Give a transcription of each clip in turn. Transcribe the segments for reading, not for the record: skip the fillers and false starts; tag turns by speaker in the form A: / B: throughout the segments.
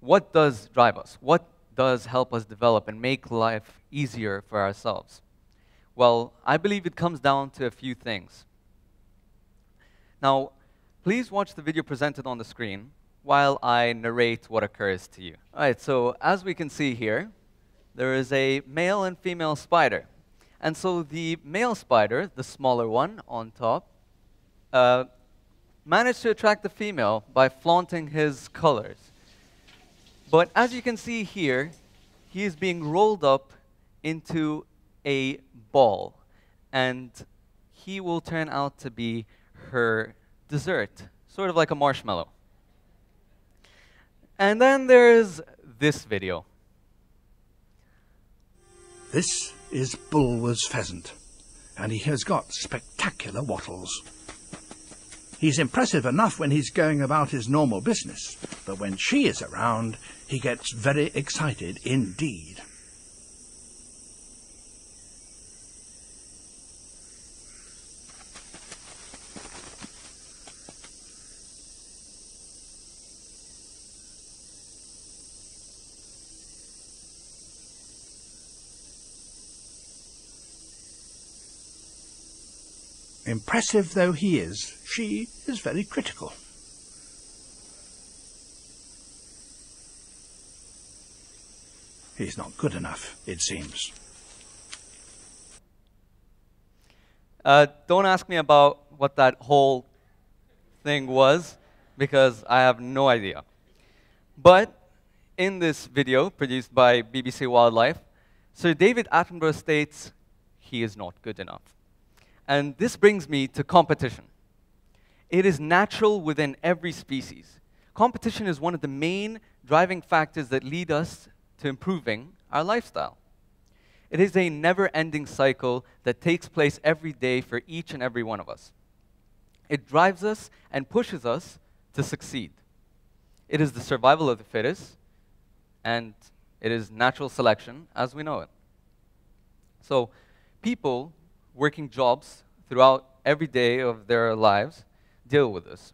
A: what does drive us? What does help us develop and make life easier for ourselves? Well, I believe it comes down to a few things. Now, please watch the video presented on the screen while I narrate what occurs to you. All right, so as we can see here, there is a male and female spider. And so the male spider, the smaller one on top, managed to attract the female by flaunting his colors. But as you can see here, he is being rolled up into a ball, and he will turn out to be her dessert, sort of like a marshmallow. And then there's this video.
B: This is Bulwer's pheasant, and he has got spectacular wattles. He's impressive enough when he's going about his normal business, but when she is around, he gets very excited indeed. Impressive though he is, she is very critical. He's not good enough, it seems.
A: Don't ask me about what that whole thing was, because I have no idea. But in this video, produced by BBC Wildlife, Sir David Attenborough states, he is not good enough. And this brings me to competition. It is natural within every species. Competition is one of the main driving factors that lead us to improving our lifestyle. It is a never-ending cycle that takes place every day for each and every one of us. It drives us and pushes us to succeed. It is the survival of the fittest, and it is natural selection as we know it. So people working jobs throughout every day of their lives deal with this.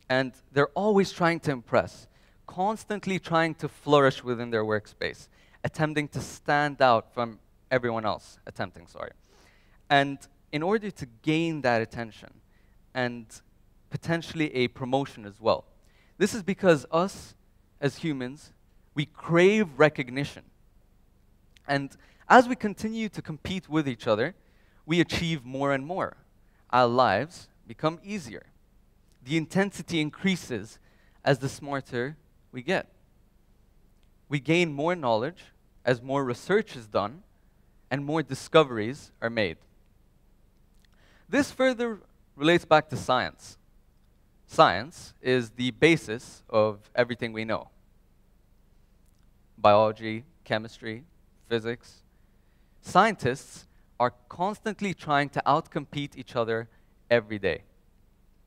A: And they're always trying to impress, constantly trying to flourish within their workspace, attempting to stand out from everyone else, And in order to gain that attention and potentially a promotion as well, this is because us as humans, we crave recognition. And as we continue to compete with each other, we achieve more and more. Our lives become easier. The intensity increases as the smarter we get. We gain more knowledge as more research is done and more discoveries are made. This further relates back to science. Science is the basis of everything we know. Biology, chemistry, physics. Scientists are constantly trying to outcompete each other every day,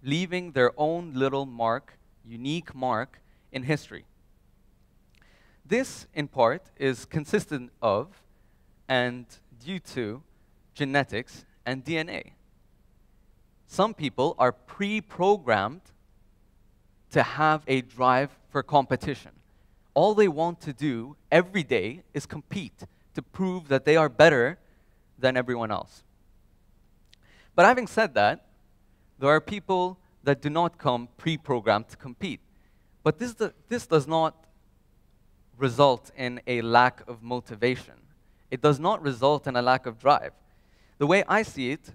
A: leaving their own little mark, unique mark, in history. This, in part, is consistent of and due to genetics and DNA. Some people are pre-programmed to have a drive for competition. All they want to do every day is compete to prove that they are better than everyone else. But having said that, there are people that do not come pre-programmed to compete. But this does not result in a lack of motivation. It does not result in a lack of drive. The way I see it,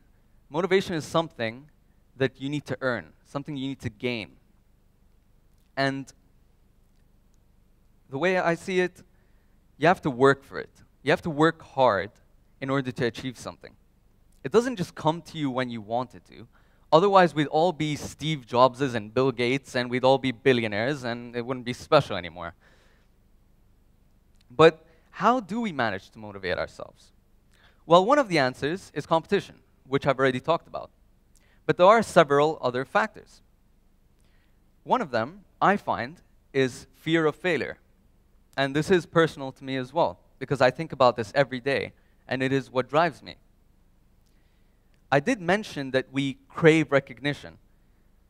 A: motivation is something that you need to earn, something you need to gain. And the way I see it, you have to work for it. You have to work hard in order to achieve something. It doesn't just come to you when you want it to. Otherwise, we'd all be Steve Jobses and Bill Gates, and we'd all be billionaires, and it wouldn't be special anymore. But how do we manage to motivate ourselves? Well, one of the answers is competition, which I've already talked about. But there are several other factors. One of them, I find, is fear of failure. And this is personal to me as well, because I think about this every day, and it is what drives me. I did mention that we crave recognition,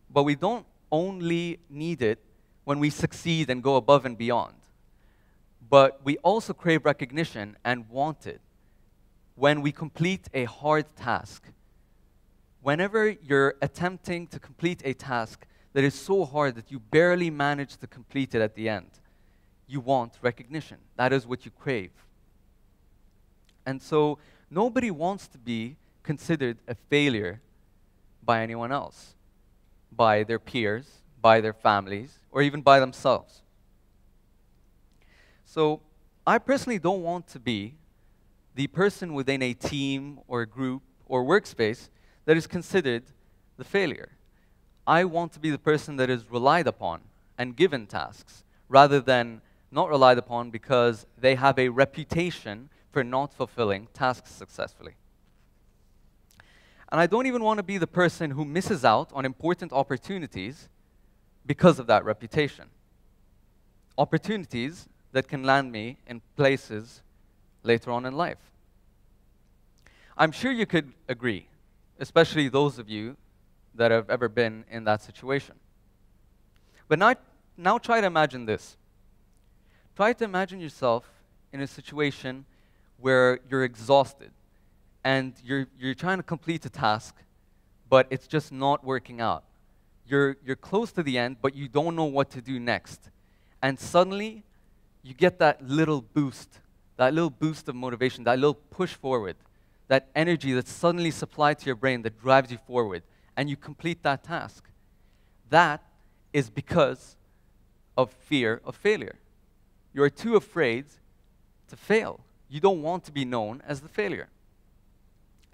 A: but we don't only need it when we succeed and go above and beyond. but we also crave recognition and want it when we complete a hard task. Whenever you're attempting to complete a task that is so hard that you barely manage to complete it at the end, you want recognition. That is what you crave. And so nobody wants to be considered a failure by anyone else, by their peers, by their families, or even by themselves. So I personally don't want to be the person within a team or a group or workspace that is considered the failure. I want to be the person that is relied upon and given tasks, rather than not relied upon because they have a reputation for not fulfilling tasks successfully. And I don't even want to be the person who misses out on important opportunities because of that reputation. Opportunities that can land me in places later on in life. I'm sure you could agree, especially those of you that have ever been in that situation. But now try to imagine this. Try to imagine yourself in a situation where you're exhausted and you're trying to complete a task, but it's just not working out. You're close to the end, but you don't know what to do next. And suddenly, you get that little boost of motivation, that little push forward, that energy that's suddenly supplied to your brain that drives you forward, and you complete that task. That is because of fear of failure. You're too afraid to fail. You don't want to be known as the failure.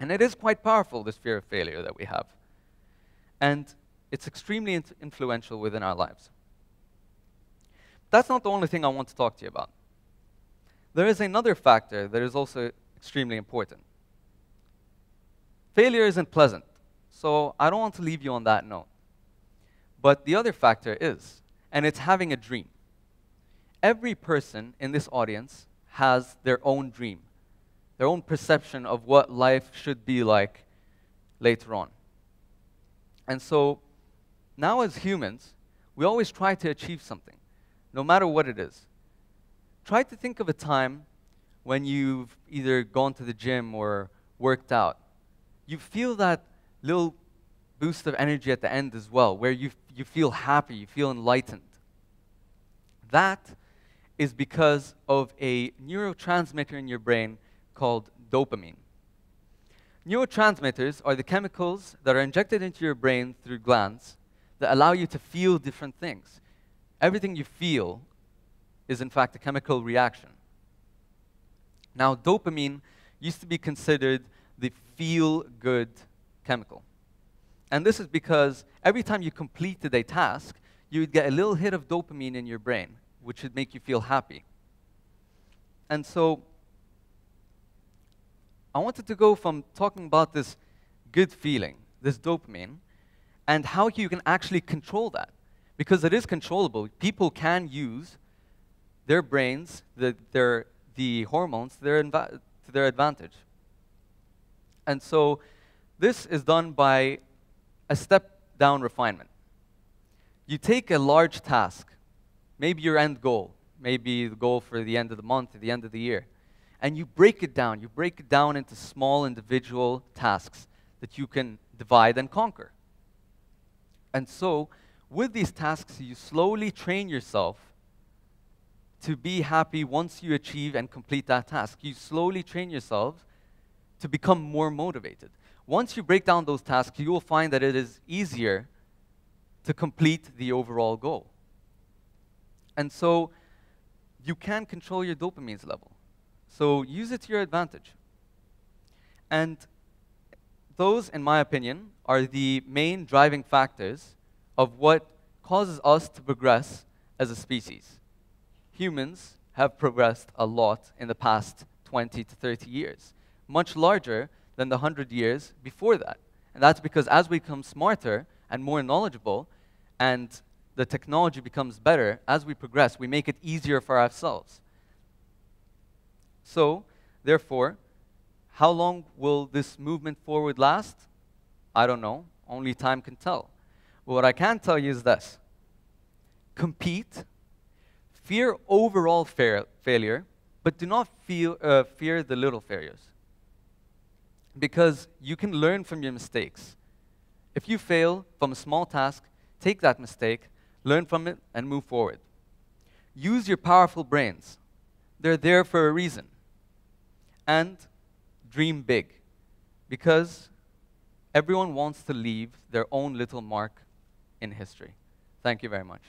A: And it is quite powerful, this fear of failure that we have. And it's extremely influential within our lives. That's not the only thing I want to talk to you about. There is another factor that is also extremely important. Failure isn't pleasant, so I don't want to leave you on that note. But the other factor is, and it's having a dream. Every person in this audience has their own dream, their own perception of what life should be like later on. And so, now as humans, we always try to achieve something, no matter what it is. Try to think of a time when you've either gone to the gym or worked out. You feel that little boost of energy at the end as well, where you feel happy, you feel enlightened. That is because of a neurotransmitter in your brain called dopamine. Neurotransmitters are the chemicals that are injected into your brain through glands that allow you to feel different things. Everything you feel is in fact a chemical reaction. Now, dopamine used to be considered the feel-good chemical. And this is because every time you completed a task, you would get a little hit of dopamine in your brain, which would make you feel happy. And so, I wanted to go from talking about this good feeling, this dopamine, and how you can actually control that. Because it is controllable. People can use their brains, the hormones, to their advantage. And so this is done by a step-down refinement. You take a large task, maybe your end goal, maybe the goal for the end of the month or the end of the year, and you break it down. You break it down into small individual tasks that you can divide and conquer. And so, with these tasks, you slowly train yourself to be happy once you achieve and complete that task. You slowly train yourself to become more motivated. Once you break down those tasks, you will find that it is easier to complete the overall goal. And so, you can control your dopamine's level. So use it to your advantage. And those, in my opinion, are the main driving factors of what causes us to progress as a species. Humans have progressed a lot in the past 20 to 30 years, much larger than the 100 years before that. And that's because as we become smarter and more knowledgeable, and the technology becomes better, as we progress, we make it easier for ourselves. So, therefore, how long will this movement forward last? I don't know. Only time can tell. But what I can tell you is this. Compete, Fear overall failure, but do not fear the little failures. Because you can learn from your mistakes. If you fail from a small task, take that mistake, learn from it, and move forward. Use your powerful brains. They're there for a reason. And dream big, because everyone wants to leave their own little mark in history. Thank you very much.